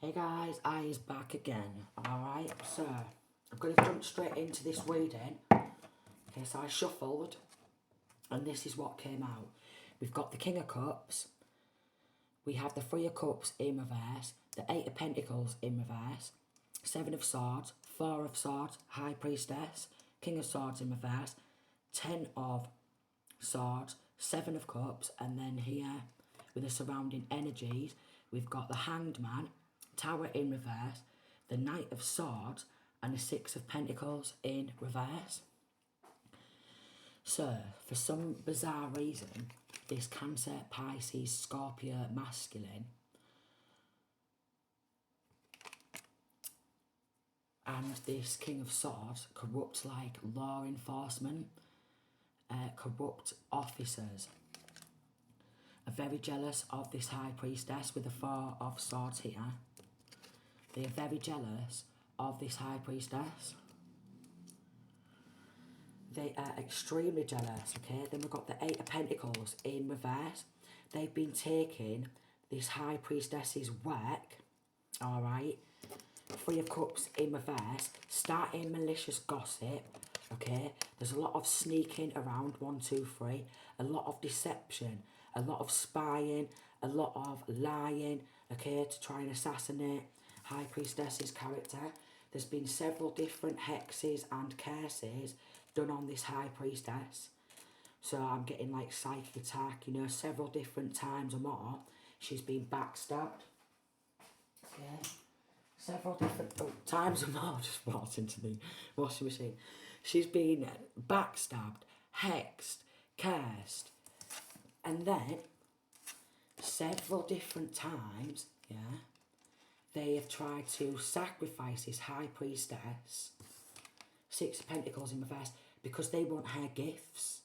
Hey guys, I is back again. Alright, so I'm going to jump straight into this reading. Okay, so I shuffled, and this is what came out. We've got the King of Cups, we have the Three of Cups in reverse, the Eight of Pentacles in reverse, Seven of Swords, Four of Swords, High Priestess, King of Swords in reverse, Ten of Swords, Seven of Cups, and then here, with the surrounding energies, we've got the Hanged Man, Tower in reverse, the Knight of Swords, and the Six of Pentacles in reverse. So, for some bizarre reason, this Cancer, Pisces, Scorpio, masculine, and this King of Swords corrupt like law enforcement, corrupt officers, are very jealous of this High Priestess with the Four of Swords here. They are very jealous of this High Priestess. They are extremely jealous, okay? Then we've got the Eight of Pentacles in reverse. They've been taking this High Priestess's work, alright? Three of Cups in reverse, starting malicious gossip, okay? There's a lot of sneaking around, 1, 2, 3. A lot of deception, a lot of spying, a lot of lying, okay? To try and assassinate High Priestess's character. There's been several different hexes and curses done on this High Priestess. So I'm getting like psychic attack, you know, several different times or more. She's been backstabbed. Okay. Several different times or more. Just walked into the washing machine. She's been backstabbed, hexed, cursed. And then, several different times, yeah, they have tried to sacrifice this High Priestess, Six of Pentacles in reverse, because they want her gifts.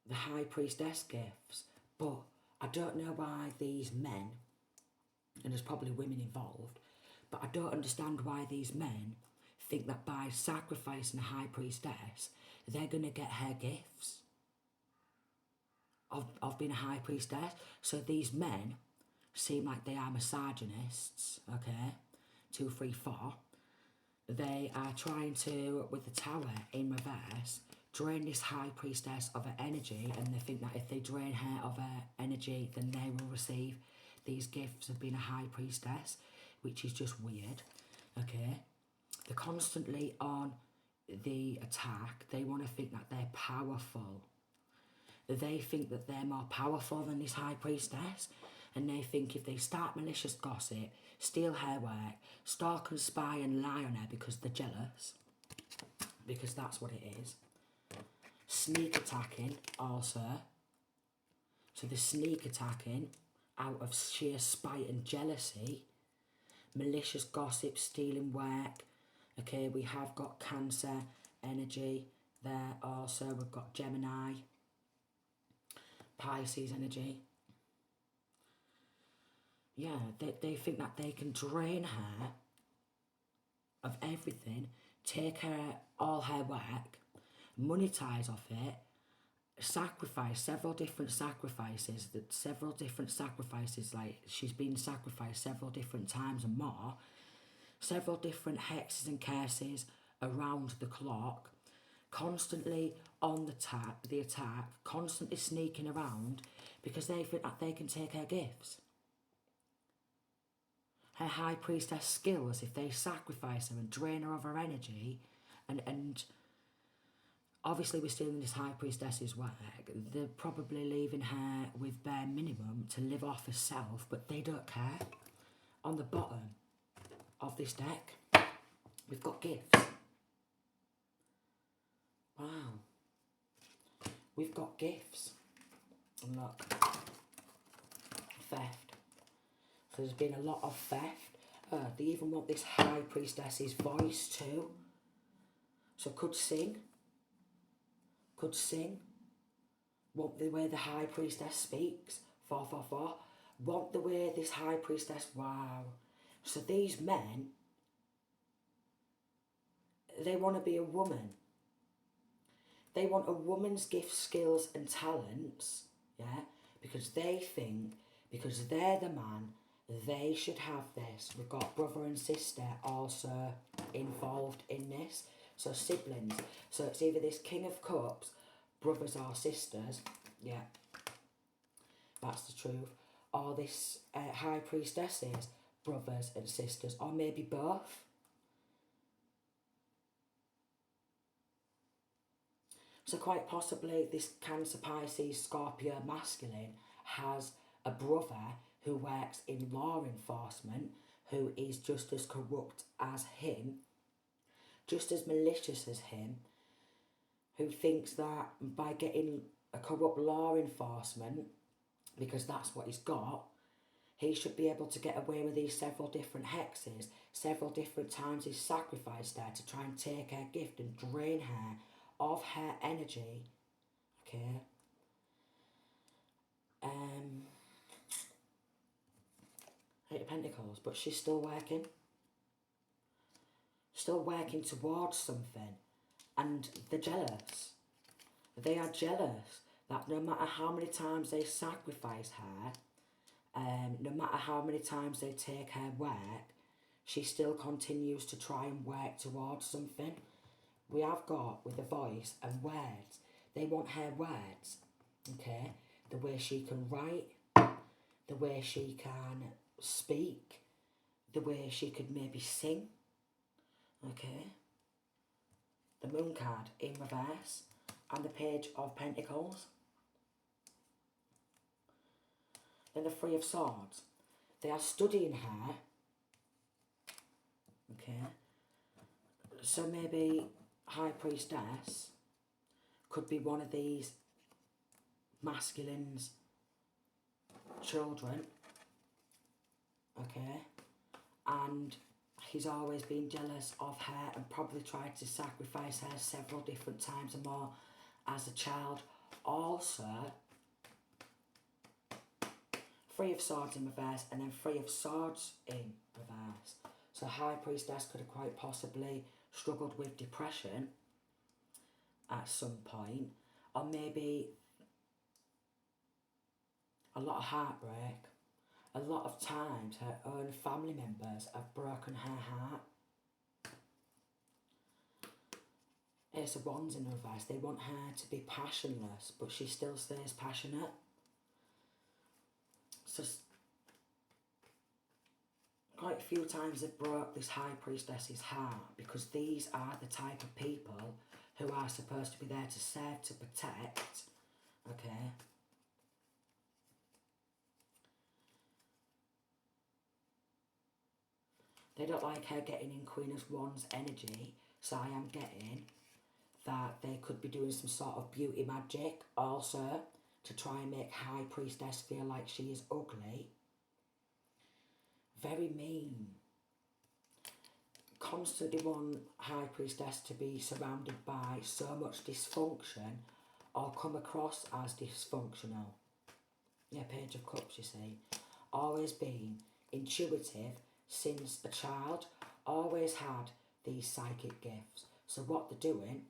The High Priestess gifts. But I don't know why these men, and there's probably women involved, but I don't understand why these men think that by sacrificing a High Priestess, they're going to get her gifts of being a High Priestess. So these men seem like they are misogynists, okay? 2, 3, 4. They are trying to, with the Tower in reverse, drain this High Priestess of her energy, and they think that if they drain her of her energy, then they will receive these gifts of being a High Priestess, which is just weird, okay? They're constantly on the attack. They want to think that they're powerful. They think that they're more powerful than this High Priestess, and they think if they start malicious gossip, steal her work, stalk and spy and lie on her because they're jealous, because that's what it is. Sneak attacking also. So the sneak attacking out of sheer spite and jealousy. Malicious gossip, stealing work. Okay, we have got Cancer energy there also. We've got Gemini, Pisces energy. Yeah, they think that they can drain her of everything, take her, all her work, monetize off it, sacrifice several different sacrifices, like she's been sacrificed several different times and more, several different hexes and curses around the clock, constantly on the attack, constantly sneaking around because they think that they can take her gifts. Her High Priestess skills, if they sacrifice her and drain her of her energy, and obviously we're stealing this High Priestess's work, they're probably leaving her with bare minimum to live off herself, but they don't care. On the bottom of this deck, we've got gifts. Wow. We've got gifts. And look. Theft. So there's been a lot of theft. They even want this High Priestess's voice too. So could sing. Want the way the High Priestess speaks. 444. Want the way this High Priestess. Wow. So these men, they want to be a woman. They want a woman's gifts, skills and talents, yeah, because they think because they're the man. They should have this. We've got brother and sister also involved in this. So siblings. So it's either this King of Cups, brothers or sisters. Yeah, that's the truth. Or this High Priestesses, brothers and sisters. Or maybe both. So quite possibly this Cancer, Pisces, Scorpio masculine has a brother who works in law enforcement, who is just as corrupt as him, just as malicious as him, who thinks that by getting a corrupt law enforcement, because that's what he's got, he should be able to get away with these several different hexes, several different times he's sacrificed her to try and take her gift and drain her of her energy. Okay. Eight of Pentacles, but she's still working. Still working towards something. And they're jealous. They are jealous that no matter how many times they sacrifice her, no matter how many times they take her work, she still continues to try and work towards something. We have got with the voice and words. They want her words, okay? The way she can write, the way she can speak, the way she could maybe sing, okay? The Moon card in reverse and the Page of Pentacles. Then the Three of Swords. They are studying her, okay? So maybe High Priestess could be one of these masculines' children, okay? And he's always been jealous of her and probably tried to sacrifice her several different times and more as a child. Also, Three of Swords in reverse and then Three of Swords in reverse. So High Priestess could have quite possibly struggled with depression at some point, or maybe a lot of heartbreak. A lot of times her own family members have broken her heart. Ace of Wands in reverse. They want her to be passionless, but she still stays passionate. So quite a few times they've broke this High Priestess's heart, because these are the type of people who are supposed to be there to serve, to protect, okay? They don't like her getting in Queen of Wands energy, so I am getting that they could be doing some sort of beauty magic also to try and make High Priestess feel like she is ugly. Very mean. Constantly want High Priestess to be surrounded by so much dysfunction or come across as dysfunctional. Yeah, Page of Cups, you see. Always been intuitive since a child, always had these psychic gifts. So what they're doing,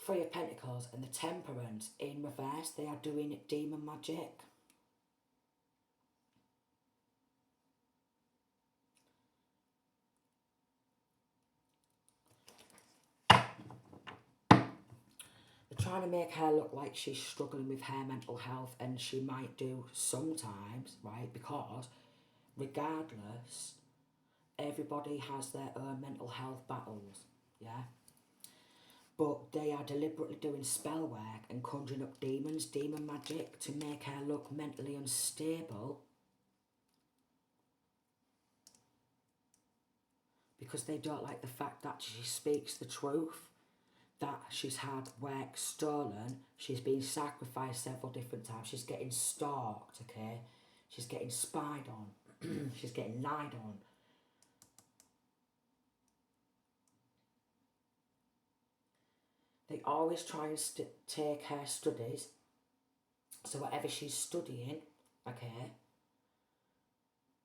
Three of Pentacles and the Temperance in reverse, they are doing demon magic. Trying to make her look like she's struggling with her mental health, and she might do sometimes, right? Because regardless, everybody has their own mental health battles, yeah? But they are deliberately doing spell work and conjuring up demons, demon magic, to make her look mentally unstable, because they don't like the fact that she speaks the truth, that she's had work stolen, she's been sacrificed several different times, she's getting stalked, okay? She's getting spied on, she's getting lied on. They always try and take her studies, so whatever she's studying, okay,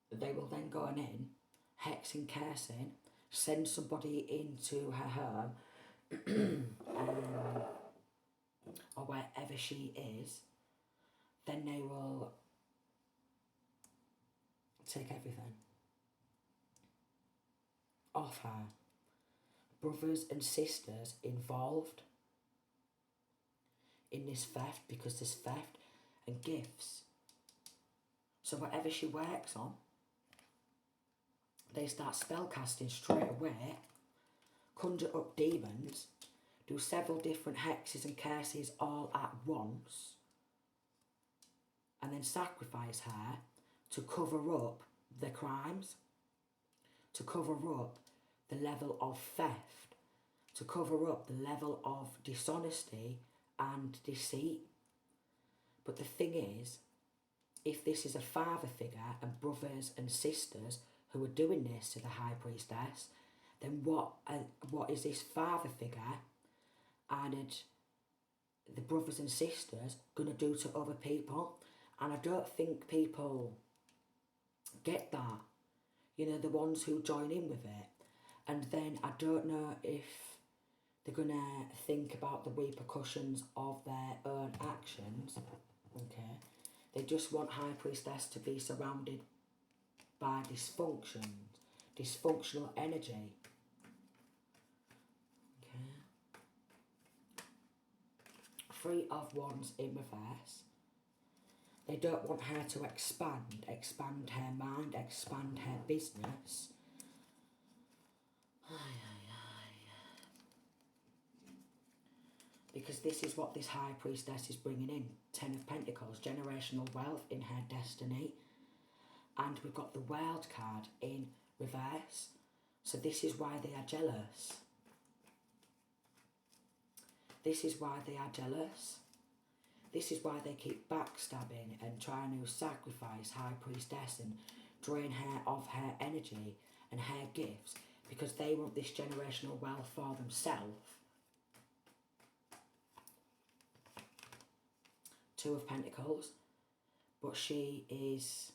they will then go in, hexing, cursing, send somebody into her home or wherever she is, then they will take everything off her. Brothers and sisters involved in this theft, because there's theft and gifts. So whatever she works on, they start spellcasting straight away, conjure up demons, do several different hexes and curses all at once, and then sacrifice her to cover up the crimes, to cover up the level of theft, to cover up the level of dishonesty and deceit. But the thing is, if this is a father figure and brothers and sisters who are doing this to the High Priestess, then what is this father figure and the brothers and sisters going to do to other people? And I don't think people get that, you know, the ones who join in with it. And then I don't know if they're going to think about the repercussions of their own actions. Okay, they just want High Priestess to be surrounded by dysfunctional energy. Okay. Three of Wands in reverse. They don't want her to expand her mind, expand her business. Because this is what this High Priestess is bringing in. 10 of Pentacles, generational wealth in her destiny. And we've got the World card in reverse. So this is why they are jealous. This is why they are jealous. This is why they keep backstabbing and trying to sacrifice High Priestess and drain her of her energy and her gifts, because they want this generational wealth for themselves. Two of Pentacles, but she is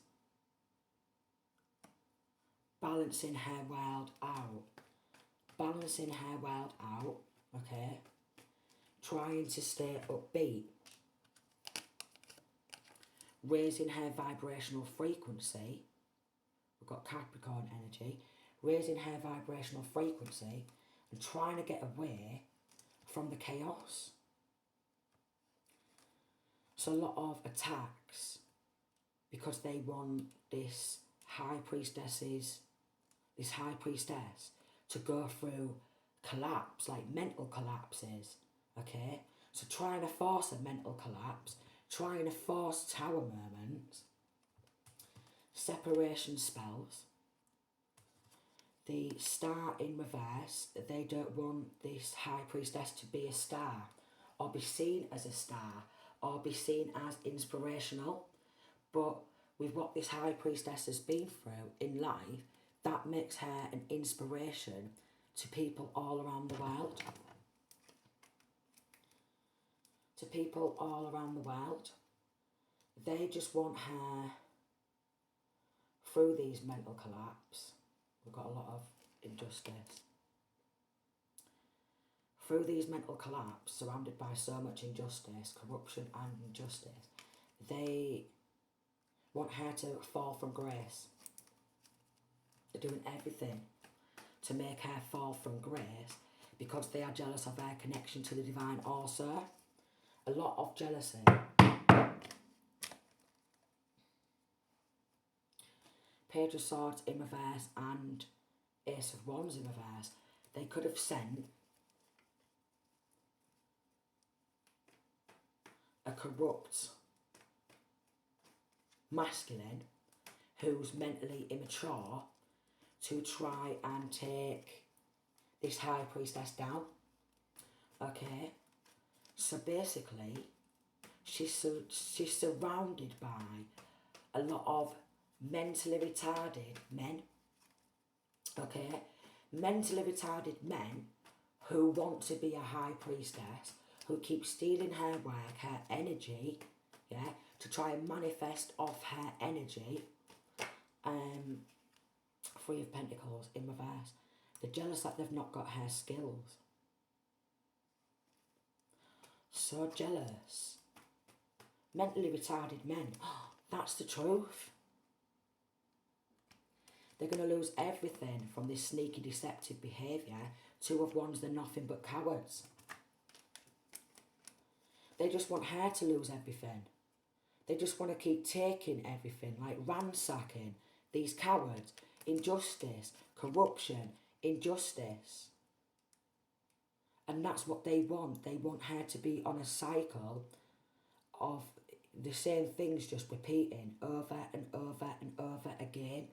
balancing her world out. Balancing her world out, okay? Trying to stay upbeat. Raising her vibrational frequency. We've got Capricorn energy. Raising her vibrational frequency and trying to get away from the chaos. So a lot of attacks, because they want this High Priestess to go through collapse, like mental collapses, okay? So trying to force a mental collapse, trying to force tower moments, separation spells, the Star in reverse. They don't want this High Priestess to be a star, or be seen as a star, or be seen as inspirational. But with what this High Priestess has been through in life, that makes her an inspiration to people all around the world. To people all around the world. They just want her through these mental collapse. We've got a lot of injustice. Through these mental collapse, surrounded by so much injustice, corruption and injustice, they want her to fall from grace. They're doing everything to make her fall from grace, because they are jealous of her connection to the divine also. A lot of jealousy. Page of Swords in reverse and Ace of Wands in reverse. They could have sent a corrupt masculine who's mentally immature to try and take this High Priestess down. Okay, so basically she's surrounded by a lot of mentally retarded men. Okay, mentally retarded men who want to be a High Priestess, who keep stealing her work, her energy, yeah, to try and manifest off her energy. Three of Pentacles in reverse. They're jealous that they've not got her skills. so jealous. Mentally retarded men. That's the truth. They're going to lose everything from this sneaky, deceptive behaviour. Two of wands, they're nothing but cowards. They just want her to lose everything. They just want to keep taking everything, like ransacking. These cowards. Injustice, corruption, injustice. And that's what they want. They want her to be on a cycle of the same things just repeating over and over and over again.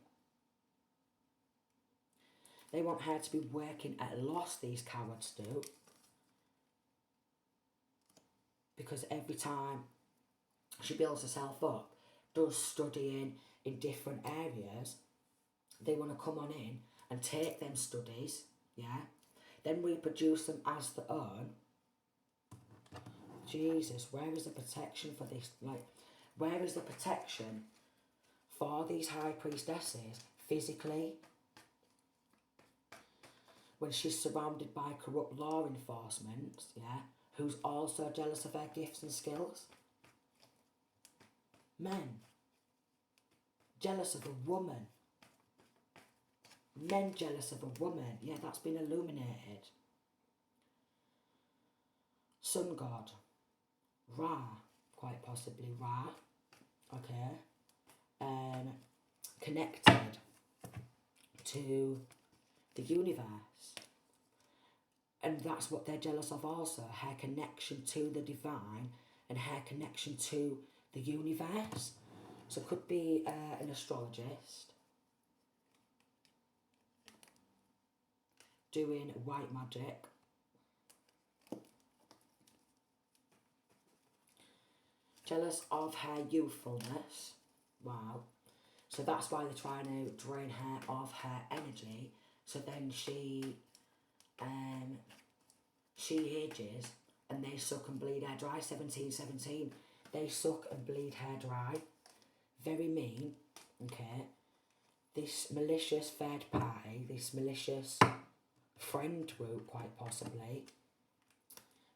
They want her to be working at a loss, these cowards do. Because every time she builds herself up, does studying in different areas, they want to come on in and take them studies, yeah? Then reproduce them as their own. Jesus, where is the protection for this? Like, where is the protection for these high priestesses physically? When she's surrounded by corrupt law enforcement, yeah, who's also jealous of her gifts and skills. Men, jealous of a woman. Men jealous of a woman, yeah, that's been illuminated. Sun god, Ra, quite possibly Ra, okay, connected to the universe. And that's what they're jealous of also, her connection to the divine and her connection to the universe. So it could be an astrologist doing white magic. Jealous of her youthfulness. Wow. So that's why they're trying to drain her of her energy. So then she ages and they suck and bleed her dry. 1717. They suck and bleed her dry. Very mean. Okay. This malicious third party, this malicious friend group, quite possibly,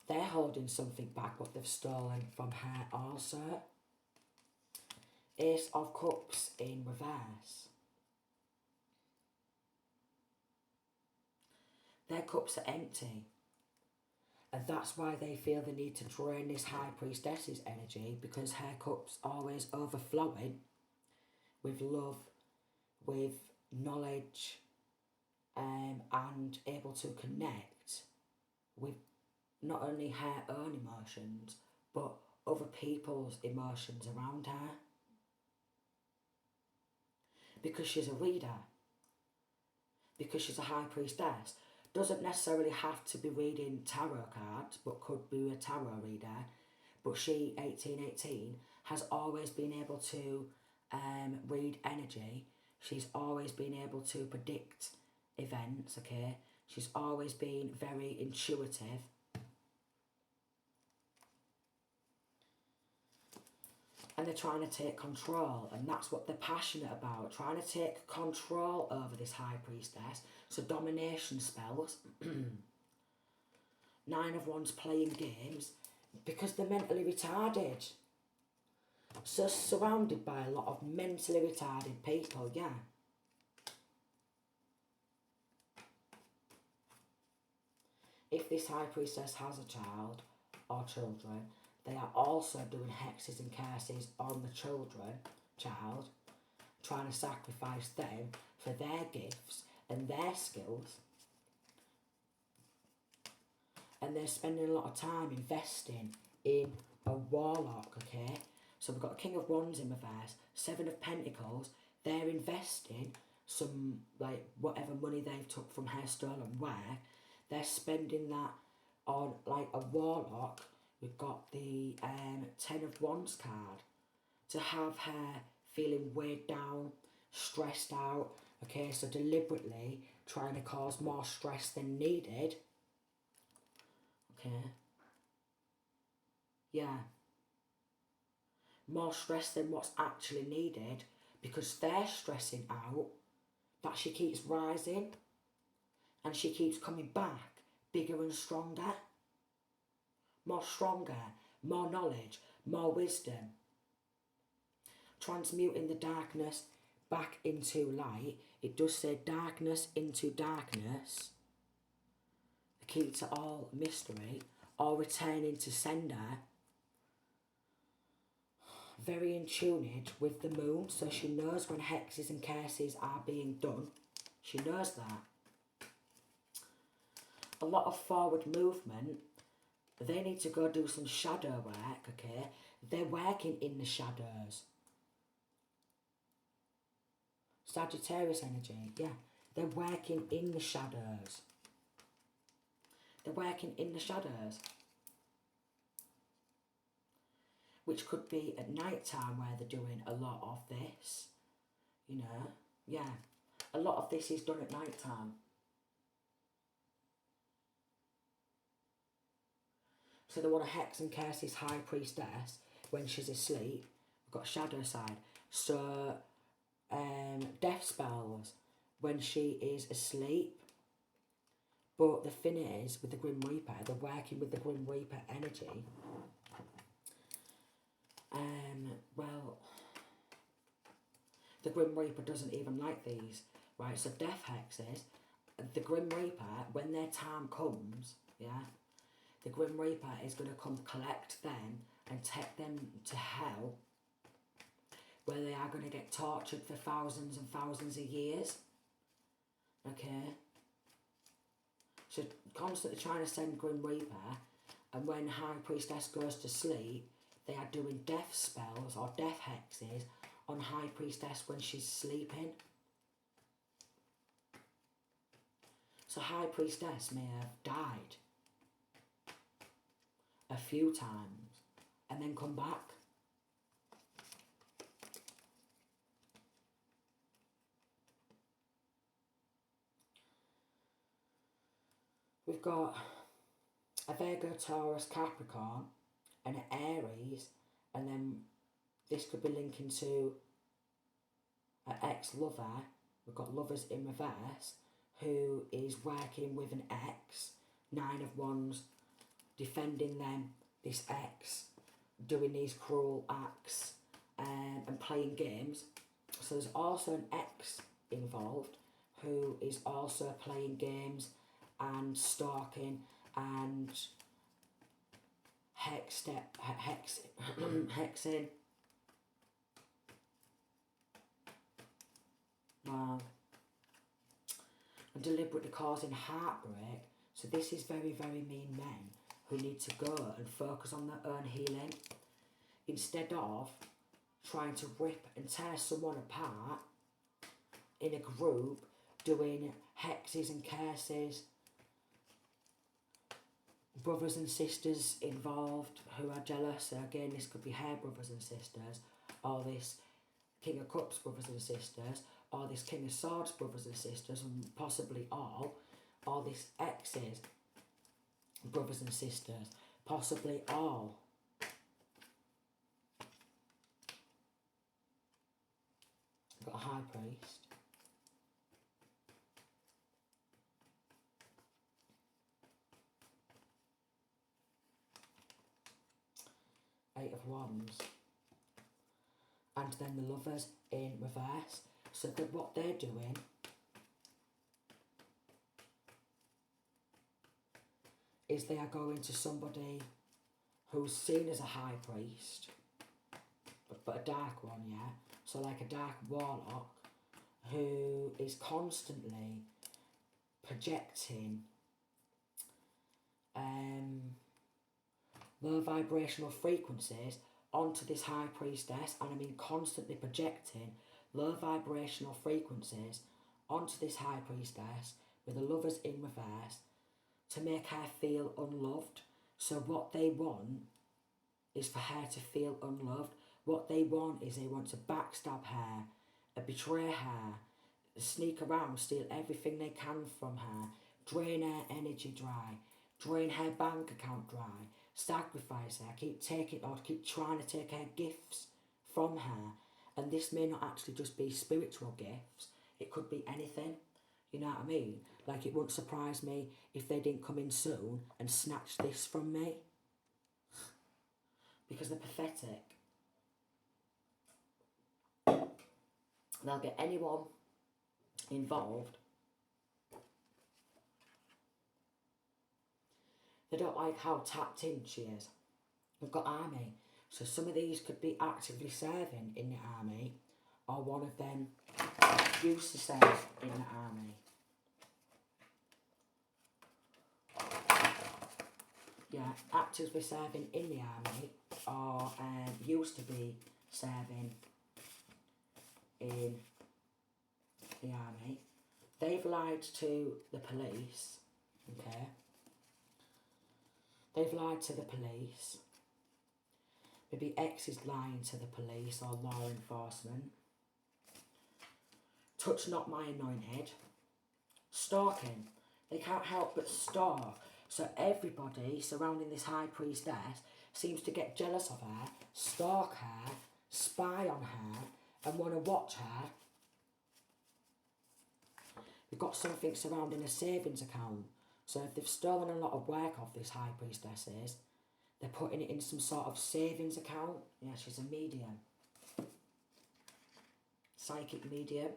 they're holding something back what they've stolen from her also. Ace of Cups in reverse. Their cups are empty. And that's why they feel the need to drain this high priestess's energy, because her cup's always overflowing with love, with knowledge, and able to connect with not only her own emotions, but other people's emotions around her. Because she's a reader. Because she's a high priestess. Doesn't necessarily have to be reading tarot cards, but could be a tarot reader. But she, 1818, has always been able to read energy. She's always been able to predict events, okay? She's always been very intuitive. And they're trying to take control, and that's what they're passionate about, trying to take control over this high priestess. So domination spells. 9 of Wands playing games, because they're mentally retarded. So surrounded by a lot of mentally retarded people, yeah. If this high priestess has a child or children, they are also doing hexes and curses on the child, trying to sacrifice them for their gifts and their skills. And they're spending a lot of time investing in a warlock, okay? So we've got King of Wands in reverse, 7 of Pentacles. They're investing some, like, whatever money they've took from her stolen work. They're spending that on, like, a warlock. We've got the 10 of Wands card. To have her feeling weighed down, stressed out. Okay, so deliberately trying to cause more stress than needed. Okay. Yeah. More stress than what's actually needed, because they're stressing out that she keeps rising and she keeps coming back bigger and stronger. more stronger, more knowledge, more wisdom. Transmuting the darkness back into light. It does say darkness into darkness. The key to all mystery. Or returning to sender. Very in tunage with the moon. So she knows when hexes and curses are being done. She knows that. A lot of forward movement. They need to go do some shadow work, okay? They're working in the shadows. Sagittarius energy, yeah. They're working in the shadows. They're working in the shadows. Which could be at night time where they're doing a lot of this. You know, yeah. A lot of this is done at night time. So they want to hex and curse this high priestess when she's asleep. We've got shadow side. So, death spells when she is asleep. But the thing is, with the Grim Reaper, they're working with the Grim Reaper energy. Well, the Grim Reaper doesn't even like these, right? So death hexes, the Grim Reaper, when their time comes, yeah, the Grim Reaper is going to come collect them and take them to hell, where they are going to get tortured for thousands and thousands of years. Okay? So constantly trying to send Grim Reaper, and when High Priestess goes to sleep, they are doing death spells or death hexes on High Priestess when she's sleeping. So High Priestess may have died a few times and then come back. We've got a Virgo, Taurus, Capricorn, and an Aries, and then this could be linking to an ex-lover. We've got lovers in reverse, who is working with an ex, 9 of Wands, defending them, this ex, doing these cruel acts, and playing games. So there's also an ex involved, who is also playing games and stalking and hexing and deliberately causing heartbreak. So this is very, very mean men who need to go and focus on their own healing instead of trying to rip and tear someone apart in a group, doing hexes and curses. Brothers and sisters involved who are jealous. So again, this could be her brothers and sisters, or this King of Cups brothers and sisters, or this King of Swords brothers and sisters, and possibly all, or this ex's brothers and sisters, possibly all. Got a High Priest. Eight of Wands. And then the Lovers in reverse. So that what they're doing is they are going to somebody who's seen as a high priest, but a dark one, yeah? So like a dark warlock who is constantly projecting low vibrational frequencies onto this high priestess, and I mean constantly projecting low vibrational frequencies onto this high priestess with the Lovers in reverse to make her feel unloved. So what they want is for her to feel unloved. What they want is they want to backstab her, betray her, sneak around, steal everything they can from her, drain her energy dry, drain her bank account dry, sacrifice her, keep trying to take her gifts from her. And this may not actually just be spiritual gifts, it could be anything, you know what I mean? Like, it wouldn't surprise me if they didn't come in soon and snatch this from me. because they're pathetic. They'll get anyone involved. They don't like how tapped in she is. We've got army. So some of these could be actively serving in the army, or one of them used to serve in the army. Yeah, actively serving in the army, or used to be serving in the army. They've lied to the police, okay? They've lied to the police. Maybe X is lying to the police or law enforcement. Touch not my anointed. Stalking. They can't help but stalk. So everybody surrounding this high priestess seems to get jealous of her, stalk her, spy on her, and want to watch her. We've got something surrounding a savings account. So if they've stolen a lot of work off this high priestesses, they're putting it in some sort of savings account. Yeah, she's a medium. Psychic medium.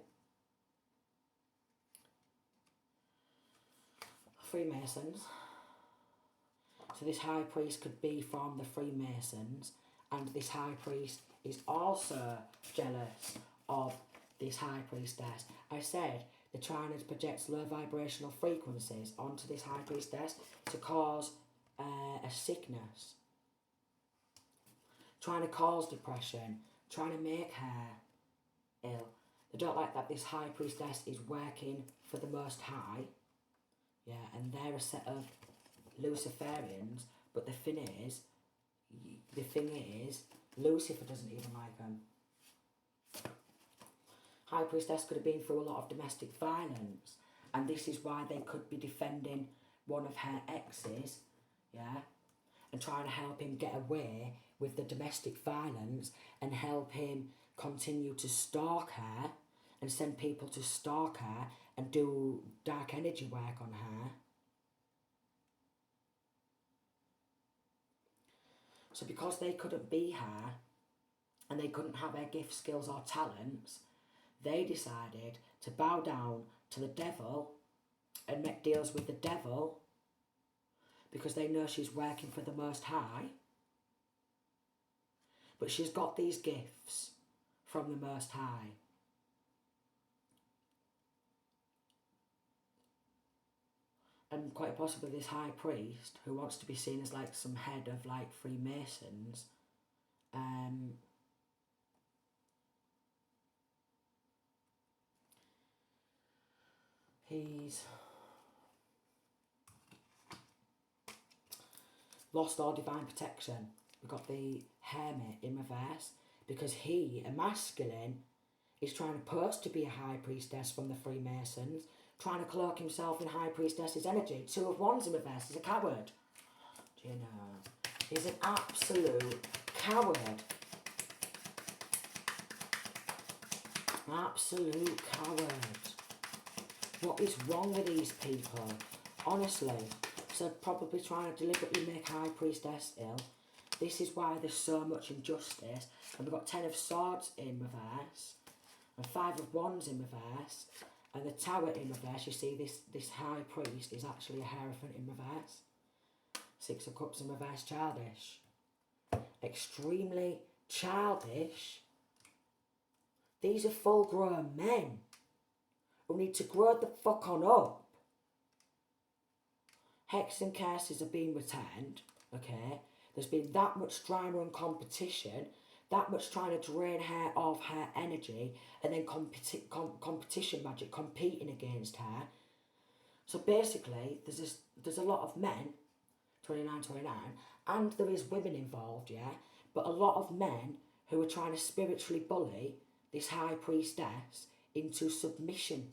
Freemasons. So this high priest could be from the Freemasons, and this high priest is also jealous of this high priestess. I said they're trying to project low vibrational frequencies onto this high priestess to cause a sickness. Trying to cause depression, trying to make her ill. They don't like that this high priestess is working for the Most High. Yeah, and they're a set of Luciferians, but the thing is, Lucifer doesn't even like them. High priestess could have been through a lot of domestic violence, and this is why they could be defending one of her exes, yeah, and trying to help him get away with the domestic violence and help him continue to stalk her and send people to stalk her and do dark energy work on her. So because they couldn't be her and they couldn't have her gift, skills or talents, they decided to bow down to the devil and make deals with the devil because they know she's working for the Most High. But she's got these gifts from the Most High. And quite possibly this high priest, who wants to be seen as like some head of like Freemasons, he's lost all divine protection. We've got the hermit in reverse because he, a masculine, is trying to pose to be a high priestess from the Freemasons, trying to cloak himself in high priestess's energy. 2 of Wands in reverse. He's a coward. Do you know? He's an absolute coward. Absolute coward. What is wrong with these people? Honestly. So probably trying to deliberately make high priestess ill. This is why there's so much injustice. And we've got 10 of Swords in reverse. And 5 of Wands in reverse. And the Tower in reverse. You see this high priest is actually a Hierophant in reverse. 6 of Cups in reverse. Childish. Extremely childish. These are full grown men who need to grow the fuck on up. Hex and curses are being returned, okay? There's been that much drama and competition, that much trying to drain her of her energy, and then competition magic, competing against her. So basically, there's a lot of men, 29, and there is women involved, yeah? But a lot of men who are trying to spiritually bully this high priestess into submission.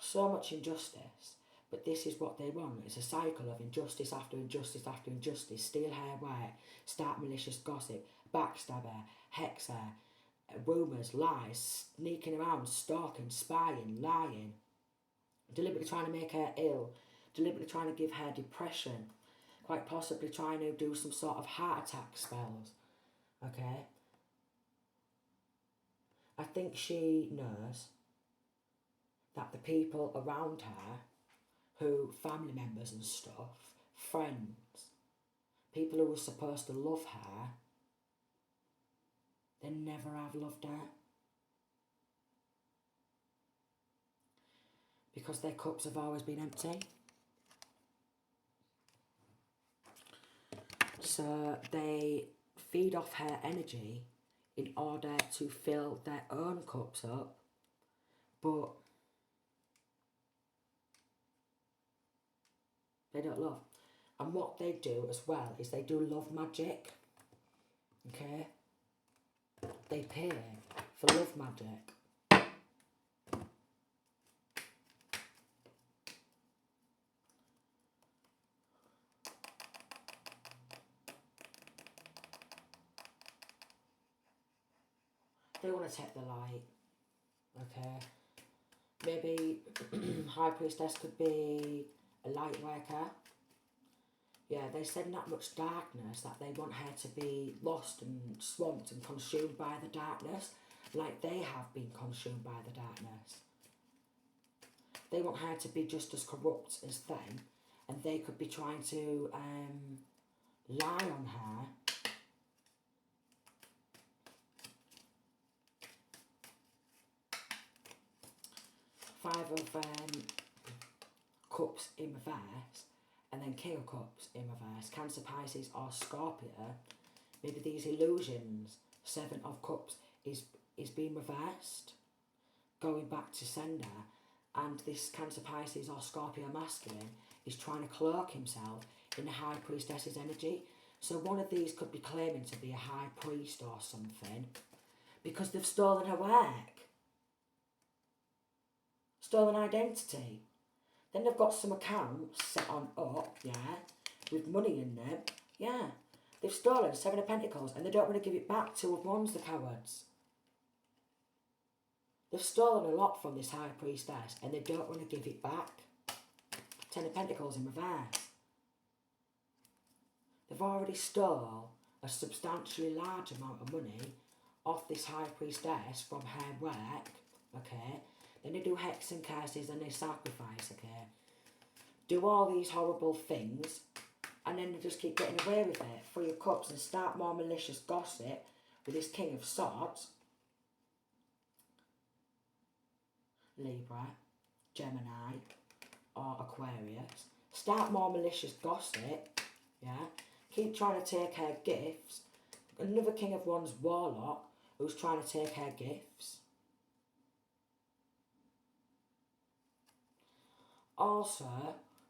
So much injustice, but this is what they want. It's a cycle of injustice after injustice after injustice. Steal her work, start malicious gossip, backstabber, hexer, rumours, lies, sneaking around, stalking, spying, lying. deliberately trying to make her ill, deliberately trying to give her depression, quite possibly trying to do some sort of heart attack spells, okay? I think she knows that the people around her, who, family members and stuff, friends, people who were supposed to love her, they never have loved her. Because their cups have always been empty. So they feed off her energy in order to fill their own cups up, but they don't love. And what they do as well is they do love magic, okay? They pay for love magic. They want to take the light, okay? Maybe High Priestess could be a light worker. Yeah, they send that much darkness that they want her to be lost and swamped and consumed by the darkness, like they have been consumed by the darkness. They want her to be just as corrupt as them, and they could be trying to lie on her. Five of Cups in reverse, and then King of Cups in reverse. Cancer, Pisces or Scorpio. Maybe these illusions. Seven of Cups is being reversed, going back to sender, and this Cancer, Pisces or Scorpio masculine is trying to cloak himself in the High Priestess's energy. So one of these could be claiming to be a high priest or something, because they've stolen her work. Stolen identity. Then they've got some accounts set on up, yeah, with money in them. Yeah, they've stolen Seven of Pentacles and they don't want to give it back. Two of Wands, the cowards. They've stolen a lot from this High Priestess and they don't want to give it back. Ten of Pentacles in reverse. They've already stole a substantially large amount of money off this High Priestess from her work, okay? Then they do hex and curses and they sacrifice, okay? Do all these horrible things and then they just keep getting away with it. Three of Cups, and start more malicious gossip with this King of Swords. Libra, Gemini or Aquarius. Start more malicious gossip, yeah? Keep trying to take her gifts. Another King of Wands warlock who's trying to take her gifts. Also,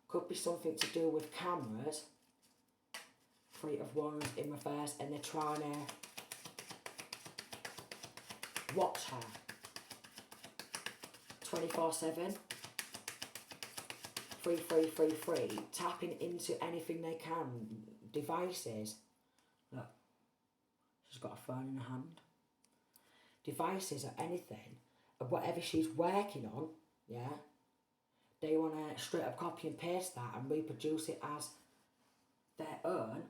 could be something to do with cameras. Three of Wands in reverse, and they're trying to watch her 24/7. 3, tapping into anything they can. Devices. Look, she's got a phone in her hand. Devices or anything, or whatever she's working on, yeah? They want to straight up copy and paste that and reproduce it as their own.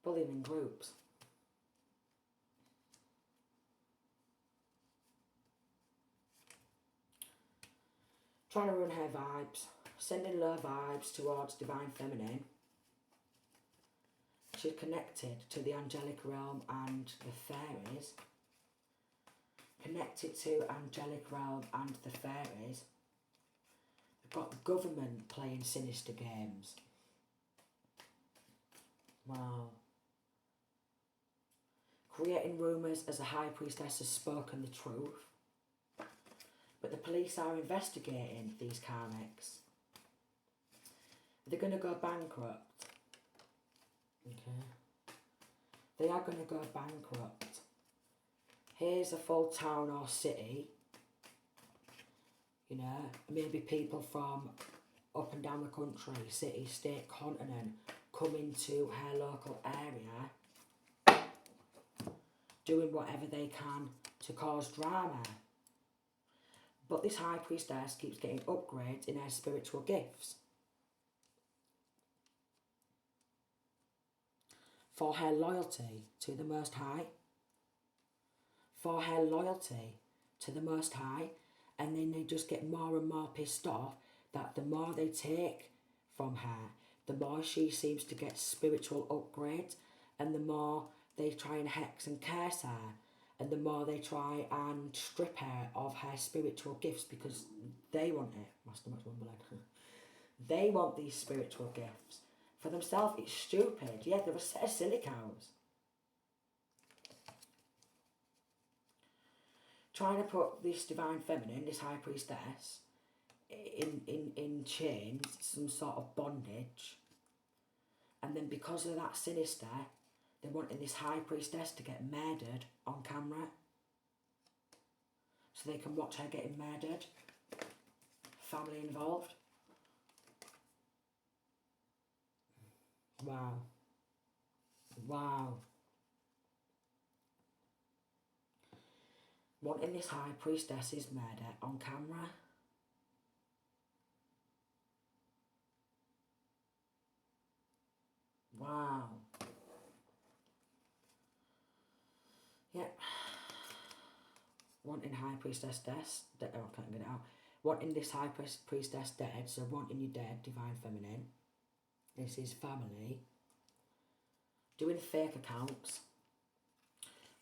Bullying in groups. Trying to ruin her vibes. Sending low vibes towards divine feminine. She's connected to the angelic realm and the fairies. Connected to angelic realm and the fairies. They've got the government playing sinister games. Wow. Creating rumours as the High Priestess has spoken the truth. But the police are investigating these karmics. They're going to go bankrupt. Okay. They are going to go bankrupt. Here's a full town or city. You know, maybe people from up and down the country, city, state, continent, coming to her local area, doing whatever they can to cause drama. But this high priestess keeps getting upgrades in her spiritual gifts. For her loyalty to the Most High. For her loyalty to the Most High. And then they just get more and more pissed off that the more they take from her, the more she seems to get spiritual upgrades, and the more they try and hex and curse her, and the more they try and strip her of her spiritual gifts, because they want it. Master Max Wonderland. They want these spiritual gifts for themselves. It's stupid. Yeah, they're a set of silly cows. Trying to put this divine feminine, this high priestess, in chains, some sort of bondage. And then because of that sinister, they're wanting this high priestess to get murdered on camera. So they can watch her getting murdered. Family involved. Wow. Wow. Wanting this high priestess's murder on camera. Wow. Yep. Wanting high priestess death. Oh, I can't get it out. Wanting this high priestess dead. So wanting you dead, divine feminine. This is family. Doing fake accounts.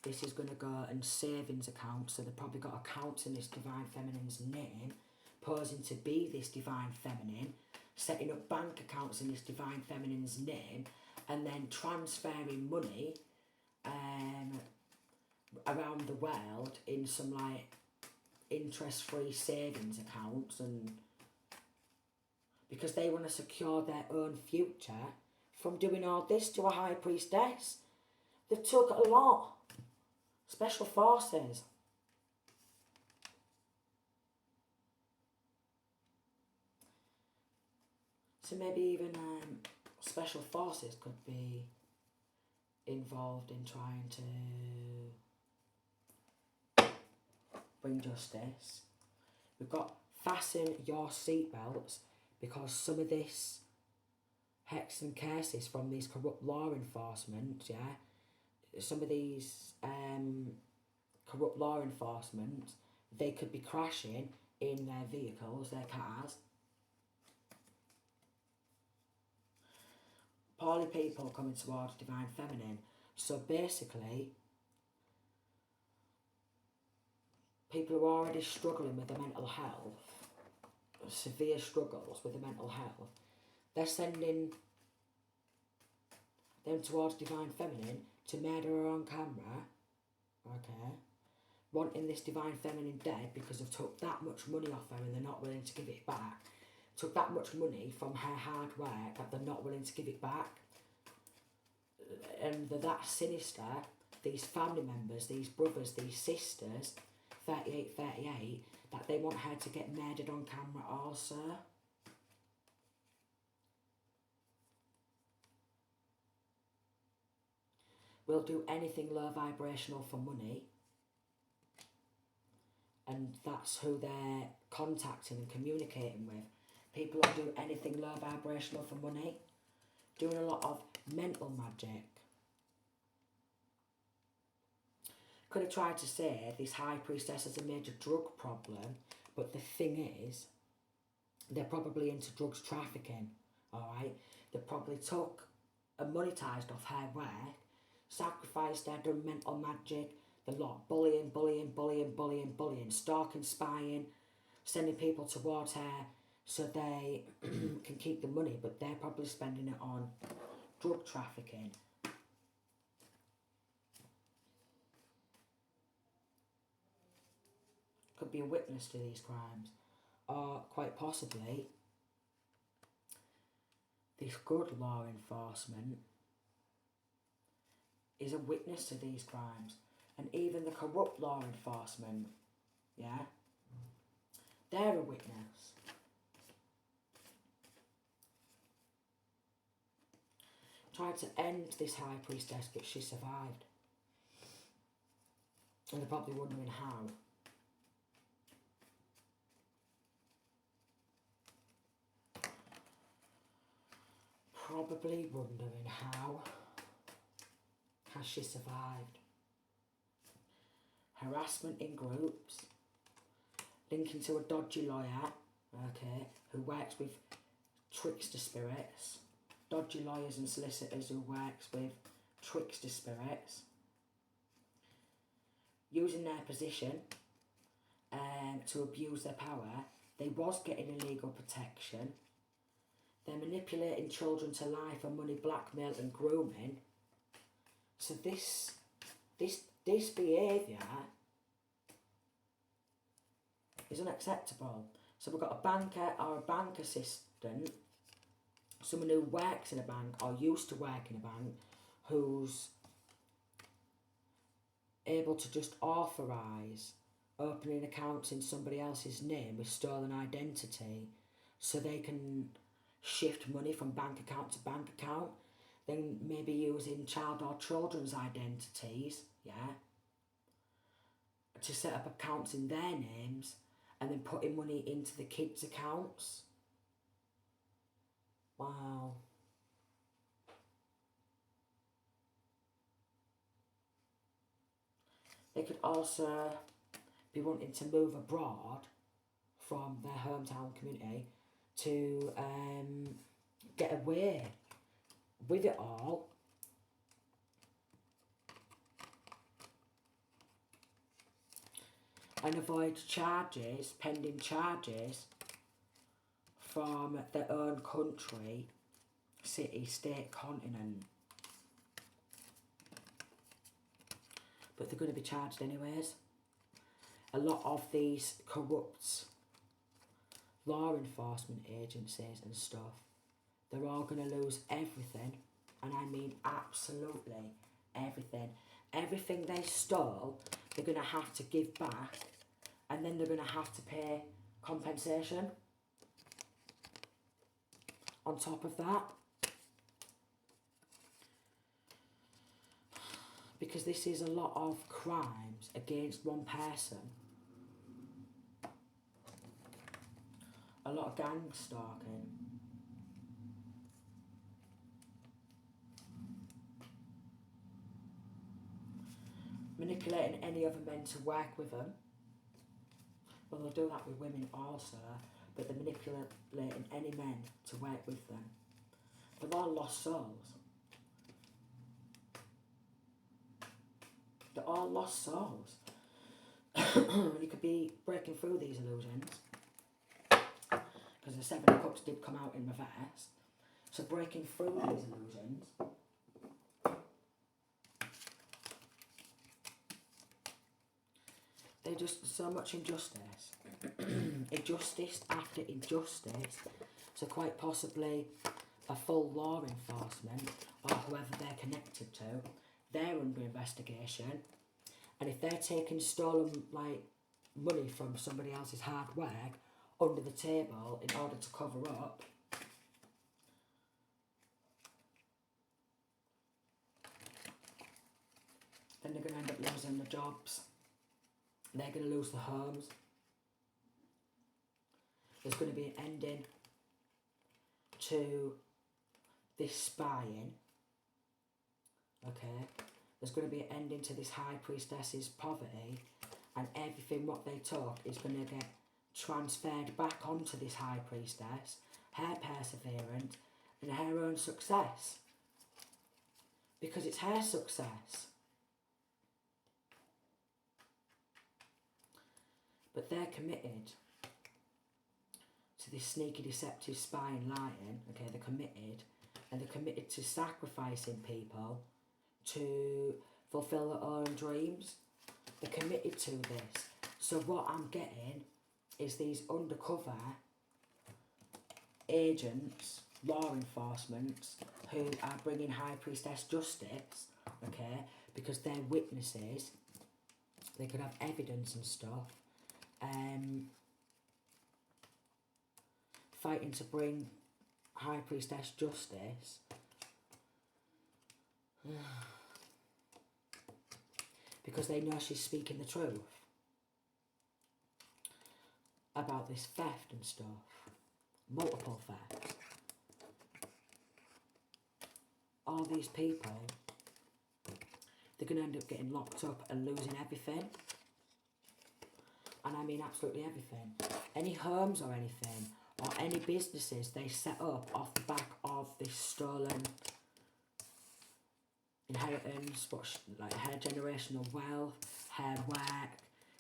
This is going to go and savings accounts. So they've probably got accounts in this divine feminine's name. Posing to be this divine feminine. Setting up bank accounts in this divine feminine's name. And then transferring money around the world in some like interest-free savings accounts, and because they want to secure their own future from doing all this to a high priestess. They took a lot. Special forces. So maybe even special forces could be involved in trying to bring justice. We've got fasten your seatbelts, because some of this hex and curses from these corrupt law enforcement, yeah, some of these corrupt law enforcement, they could be crashing in their vehicles, their cars. Poorly people coming towards divine feminine. So basically, people who are already struggling with their mental health, severe struggles with their mental health, they're sending them towards divine feminine to murder her on camera, okay, wanting this divine feminine dead because they've took that much money off her and they're not willing to give it back. Took that much money from her hard work that they're not willing to give it back. And they're that sinister, these family members, these brothers, these sisters, 38, that they want her to get murdered on camera also. Will do anything low vibrational for money. And that's who they're contacting and communicating with. People who do anything low vibrational for money. Doing a lot of mental magic. Could have tried to say this high priestess has a major drug problem, but the thing is, they're probably into drugs trafficking, alright? They probably took and monetised off her work, sacrificed her, done mental magic, the lot, bullying, stalking, spying, sending people towards her so they can keep the money, but they're probably spending it on drug trafficking. Could be a witness to these crimes, or quite possibly this good law enforcement is a witness to these crimes. And even the corrupt law enforcement, yeah, they're a witness. tried to end this high priestess, but she survived. And they're probably wondering how. Probably wondering how has she survived. Harassment in groups, linking to a dodgy lawyer, okay, who works with trickster spirits, dodgy lawyers and solicitors who works with trickster spirits, using their position to abuse their power. They was getting illegal protection. They're manipulating children to lie for money, blackmail and grooming. So this behaviour is unacceptable. So we've got a banker or a bank assistant, someone who works in a bank or used to work in a bank, who's able to just authorise opening accounts in somebody else's name with stolen identity so they can shift money from bank account to bank account, then maybe using child or children's identities, yeah, to set up accounts in their names and then putting money into the kids' accounts. Wow. They could also be wanting to move abroad from their hometown community to get away with it all. And avoid charges, pending charges from their own country, city, state, continent. But they're going to be charged anyways. A lot of these corrupt law enforcement agencies and stuff, they're all going to lose everything, and I mean absolutely everything. Everything they stole, they're going to have to give back, and then they're going to have to pay compensation on top of that. Because this is a lot of crimes against one person. A lot of gang stalking. Manipulating any other men to work with them. Well, they'll do that with women also, but they're manipulating any men to work with them. They're all lost souls. They're all lost souls. You could be breaking through these illusions, because the Seven of Cups did come out in reverse. So breaking through these illusions, they're just so much injustice. Injustice after injustice. So quite possibly a full law enforcement, or whoever they're connected to, they're under investigation. And if they're taking stolen money from somebody else's hard work under the table in order to cover up, then they're going to end up losing the jobs. They're going to lose the homes. There's going to be an ending to this spying. Okay? There's going to be an ending to this high priestess's poverty, and everything what they took is going to get transferred back onto this high priestess, her perseverance and her own success. Because it's her success. But they're committed to this sneaky, deceptive, spying, lying. Okay, they're committed, and they're committed to sacrificing people to fulfill their own dreams. They're committed to this. So what I'm getting is these undercover agents, law enforcement, who are bringing High Priestess justice, okay, because they're witnesses. They could have evidence and stuff. Fighting to bring High Priestess justice Because they know she's speaking the truth about this theft and stuff. Multiple theft. All these people, they're going to end up getting locked up and losing everything. And I mean absolutely everything. Any homes or anything, or any businesses they set up off the back of this stolen inheritance, like her generational wealth, her work,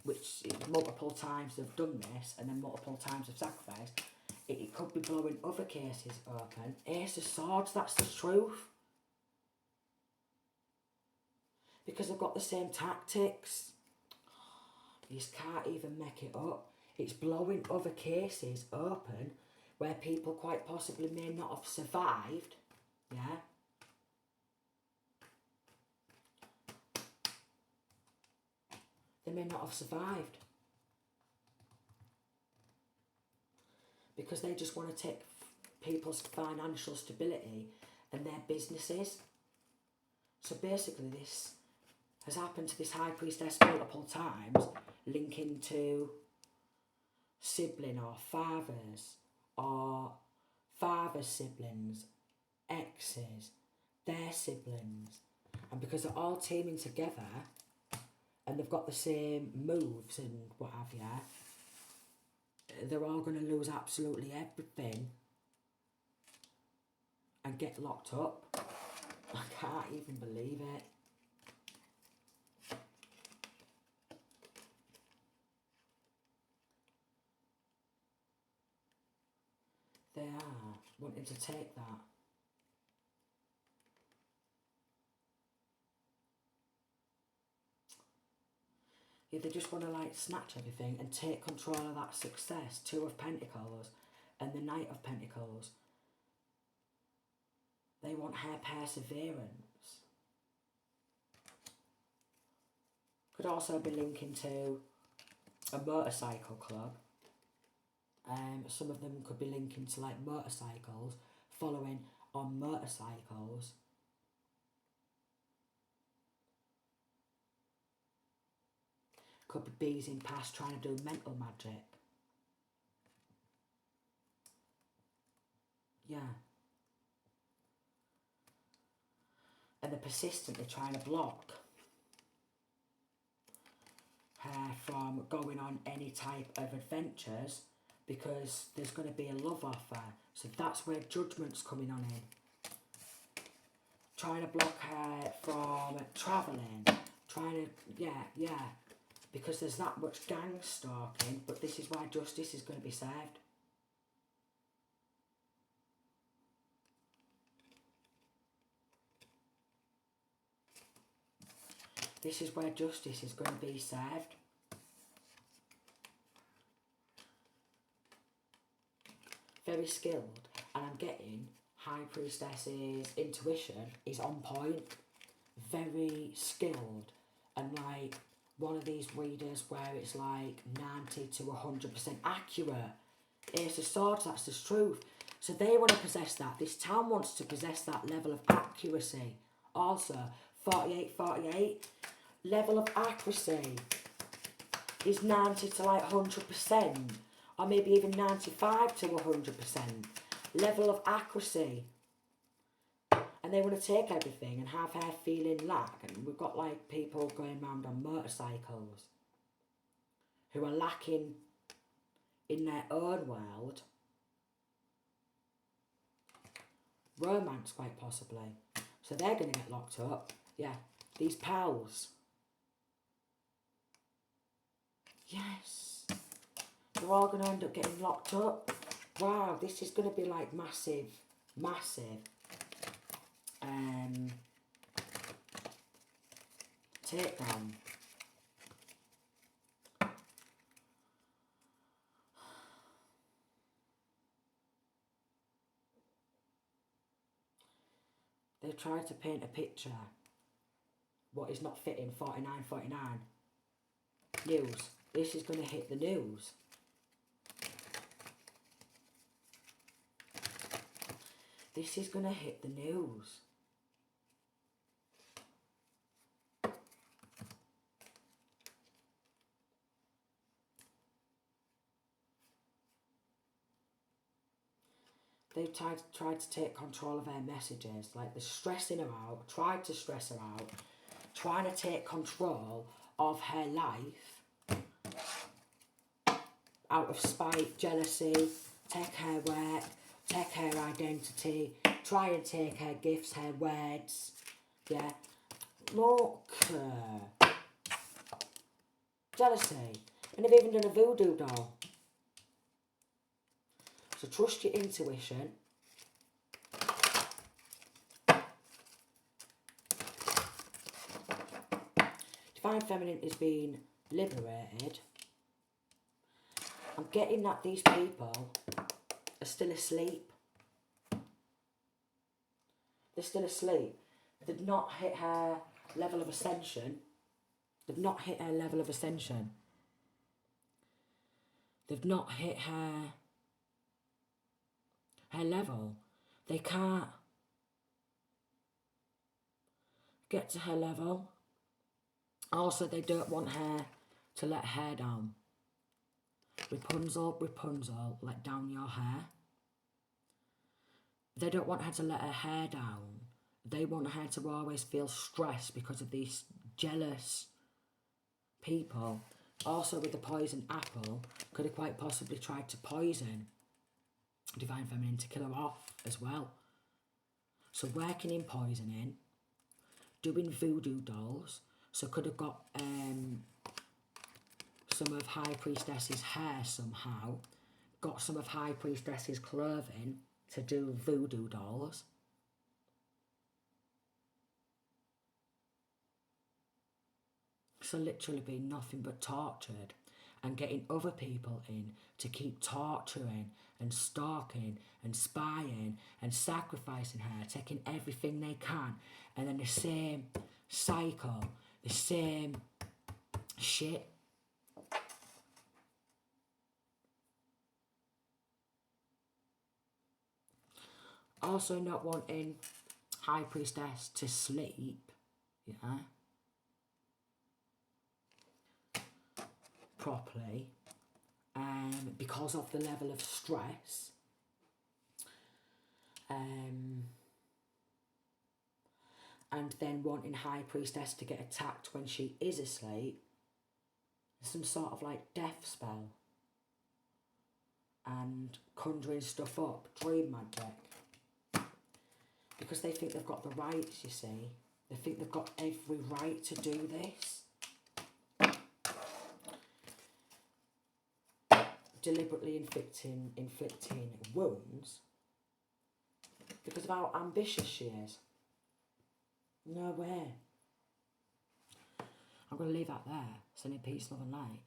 which multiple times they've done this, and then multiple times they've sacrificed. It could be blowing other cases open. Ace of Swords, that's the truth. Because they've got the same tactics. You just can't even make it up. It's blowing other cases open where people quite possibly may not have survived. Yeah. They may not have survived. Because they just want to take people's financial stability and their businesses. So basically this has happened to this High Priestess multiple times, linking to sibling or fathers siblings, exes, their siblings. And because they're all teaming together and they've got the same moves and what have you, they're all going to lose absolutely everything and get locked up. I can't even believe it. They are wanting to take that. Yeah, they just want to like snatch everything and take control of that success. Two of Pentacles and the Knight of Pentacles. They want her perseverance. Could also be linking to a motorcycle club. Some of them could be linking to like motorcycles, following on motorcycles. Could be bees in past trying to do mental magic. Yeah. And they're persistently trying to block her from going on any type of adventures because there's going to be a love offer. So that's where Judgment's coming on in. Trying to block her from travelling. Trying to, yeah. Because there's that much gang stalking, but this is why justice is going to be served. This is where justice is going to be served. Very skilled, and I'm getting High Priestess's intuition is on point. Very skilled, and like one of these readers where it's like 90 to 100% accurate. Ace of Swords, that's the truth. So they want to possess that. This town wants to possess that level of accuracy. Also, 48, level of accuracy is 90 to like 100%. Or maybe even 95 to 100%. Level of accuracy. And they want to take everything and have her feeling lack. And we've got like people going around on motorcycles who are lacking in their own world. Romance, quite possibly. So they're going to get locked up. Yeah, these pals. Yes. They're all going to end up getting locked up. Wow, this is going to be like massive. Takedown. They tried to paint a picture. What is not fitting, 49. News. This is going to hit the news. This is going to hit the news. They've tried to take control of her messages. Like, they're stressing her out, tried to stress her out, trying to take control of her life out of spite, jealousy, take her work, take her identity, try and take her gifts, her words. Yeah. Look. Jealousy. And they've even done a voodoo doll. So trust your intuition. Divine Feminine is being liberated. I'm getting that these people are still asleep. They're still asleep. They've not hit her level of ascension. They've not hit her level of ascension. They've not hit her level. They can't get to her level. Also, they don't want her to let hair down. Rapunzel, Rapunzel, let down your hair. They don't want her to let her hair down. They want her to always feel stressed because of these jealous people. Also, with the poison apple, could have quite possibly tried to poison Divine Feminine to kill her off as well. So working in poisoning, doing voodoo dolls, so could have got some of High Priestess's hair somehow, got some of High Priestess's clothing to do voodoo dolls. So literally being nothing but tortured and getting other people in to keep torturing and stalking and spying and sacrificing her, taking everything they can, and then the same cycle, the same shit. Also not wanting High Priestess to sleep, yeah, properly, because of the level of stress, and then wanting High Priestess to get attacked when she is asleep, some sort of like death spell, and conjuring stuff up, dream magic. Because they think they've got the rights, you see. They think they've got every right to do this. Deliberately inflicting wounds because of how ambitious she is. No way. I'm going to leave that there. Sending peace, love and light.